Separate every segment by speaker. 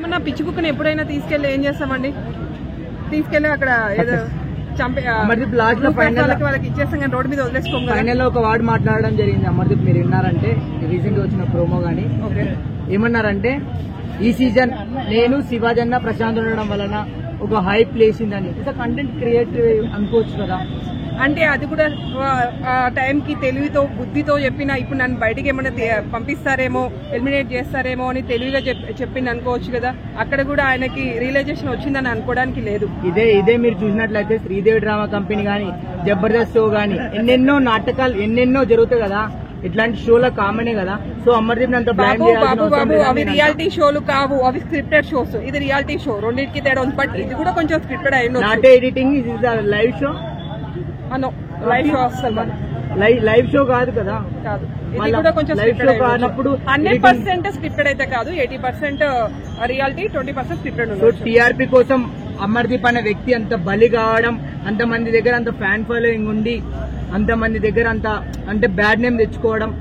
Speaker 1: మన పిచ్చి కుక్కని ఎప్పుడైనా తీసుకెళ్లి ఏం చేస్తామండి? తీసుకెళ్లి అక్కడ ఏదో చంపే వాళ్ళకి ఇచ్చేస్తాం కానీ రోడ్డు మీద వదిలేసుకోం.
Speaker 2: ఫైనల్ ఒక వార్డ్ మాట్లాడడం జరిగింది అమర్దీప్, మీరు విన్నారంటే రీసెంట్ గా వచ్చిన ప్రోమో గానీ ఏమన్నారంటే ఈ సీజన్ నేను శివాజన్న ప్రశాంత్ ఉండడం వలన ఒక హైప్ లేసిందని. ఇట్లా కంటెంట్ క్రియేటివ్ అనుకోవచ్చు కదా.
Speaker 1: అంటే అది కూడా ఆ టైంకి తెలివితో బుద్ధితో చెప్పిన, ఇప్పుడు నన్ను బయటికి ఏమైనా పంపిస్తారేమో ఎలిమినేట్ చేస్తారేమో అని తెలివిగా చెప్పింది అనుకోవచ్చు కదా. అక్కడ కూడా ఆయనకి రియలైజేషన్ వచ్చిందని అనుకోవడానికి లేదు.
Speaker 2: ఇదే మీరు చూసినట్లయితే శ్రీదేవి డ్రామా కంపెనీ గానీ, జబర్దస్త్ షో గానీ, ఎన్నెన్నో నాటకాలు ఎన్నెన్నో జరుగుతాయి కదా. ఇట్లాంటి షోలో కామనే కదా. సో అమర్దీప్ అంత
Speaker 1: బాబు అవి రియాలిటీ షోలు కావు, అవి స్క్రిప్టెడ్ షోస్. ఇది రియాలిటీ షో, రెండింటికి తేడా ఉంది. బట్ ఇది కూడా కొంచెం స్క్రిప్టెడ్ అయ్యింది.
Speaker 2: నాట్ ఎడిటింగ్, ఇది లైవ్ షో.
Speaker 1: లైవ్ షో వస్తుంది,
Speaker 2: లైవ్ షో కాదు కదా.
Speaker 1: కాదు, ఇది కూడా కొంచెం స్క్రిప్టెడ్ కానప్పుడు 100% స్క్రిప్టెడ్ అయితే కాదు, 80% రియాలిటీ, 20% స్క్రిప్టెడ్.
Speaker 2: సో టీఆర్పీ కోసం అమర్దీప్ అనే వ్యక్తి అంత బలి కావడం, అంతమంది దగ్గర అంత ఫ్యాన్ ఫాలోయింగ్ ఉండి, అంతమంది దగ్గర అంత అంటే బ్యాడ్ నేమ్ తెచ్చుకోవడం,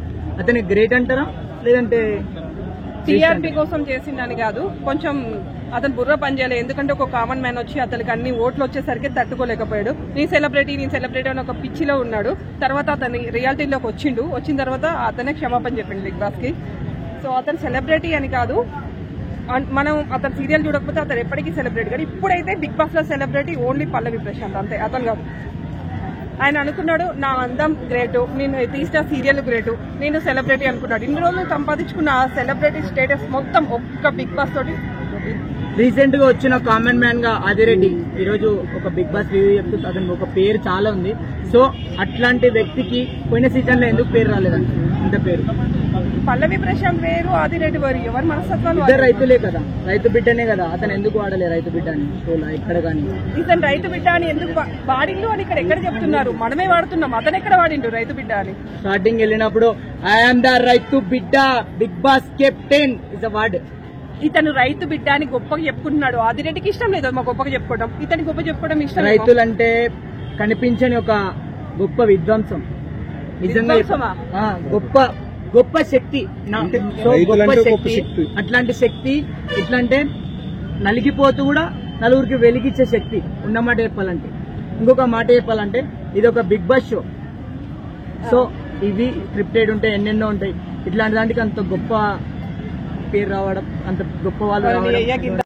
Speaker 2: అతని గ్రేట్ అంటారా లేదంటే
Speaker 1: టీఆర్పీ కోసం చేసిందని కాదు, కొంచెం అతను బుర్ర పనిచేయలేదు. ఎందుకంటే ఒక కామన్ మ్యాన్ వచ్చి అతనికి అన్ని ఓట్లు వచ్చేసరికి తట్టుకోలేకపోయాడు. నేను సెలబ్రిటీ అని ఒక పిచ్చిలో ఉన్నాడు. తర్వాత అతని రియాలిటీలోకి వచ్చిన తర్వాత అతనే క్షమాపణ చెప్పిండు బిగ్ బాస్ కి. సో అతను సెలబ్రిటీ అని కాదు, మనం అతను సీరియల్ చూడకపోతే అతను ఎప్పటికీ సెలబ్రిటీ కాదు. ఇప్పుడైతే బిగ్ బాస్ లో సెలబ్రిటీ ఓన్లీ పల్లవి ప్రశాంత్, అంతే, అతను కాదు. ఆయన అనుకున్నాడు నా అందం గ్రేటు, నేను తీసిన సీరియల్ గ్రేటు, నేను సెలబ్రిటీ అనుకున్నాడు. ఇన్ని రోజులు సంపాదించుకున్న ఆ సెలబ్రిటీ స్టేటస్ మొత్తం ఒక్క బిగ్ బాస్ తోటి.
Speaker 2: రీసెంట్ గా వచ్చిన కామన్ మ్యాన్ గా ఆదిరెడ్డి ఈరోజు ఒక బిగ్ బాస్ రివ్యూ చెప్తూ అతనికి ఒక పేరు చాలా ఉంది. సో అట్లాంటి వ్యక్తికి పోయిన సీజన్ లో ఎందుకు పేరు రాలేదండి? ఇంత పేరు
Speaker 1: పల్లవి ప్రశాంత్ వేరు, ఆదిరెడ్డి వారు ఎవరు మనస్తత్వాలు?
Speaker 2: ఇద్దరు రైతులే కదా, రైతు బిడ్డనే కదా. అతను ఎందుకు వాడలే రైతు బిడ్డ అని షోలా ఎక్కడ కానీ?
Speaker 1: ఇతను రైతు బిడ్డ అని ఎందుకు వాడిండు అని ఇక్కడ ఎక్కడ చెప్తున్నారు? మనమే వాడుతున్నాం, అతను ఎక్కడ వాడిండు రైతు బిడ్డ అని?
Speaker 2: స్టార్టింగ్ వెళ్ళినప్పుడు ఐఎమ్ ద రైతు బిడ్డ, Bigg Boss captain is a word.
Speaker 1: ఇతను రైతు బిడ్డ అని గొప్పగా చెప్పుకుంటున్నాడు. ఆదిరెడ్డికి ఇష్టం లేదు మా గొప్పగా చెప్పుకోవడం, ఇతని గొప్ప చెప్పుకోవడం ఇష్టం.
Speaker 2: రైతులంటే కనిపించని ఒక గొప్ప విధ్వంసం, నిజంగా గొప్ప శక్తి, గొప్ప శక్తి. అట్లాంటి శక్తి ఎట్లంటే నలిగిపోతూ కూడా నలుగురికి వెలిగించే శక్తి ఉన్నమాట చెప్పాలంటే. ఇంకొక మాట చెప్పాలంటే ఇది ఒక బిగ్ బాస్ షో. సో ఇవి స్క్రిప్టెడ్ ఉంటాయి, ఎన్నెన్నో ఉంటాయి. ఇట్లాంటి దానికి అంత గొప్ప పేరు రావడం, అంత గొప్ప వాళ్ళు రావడం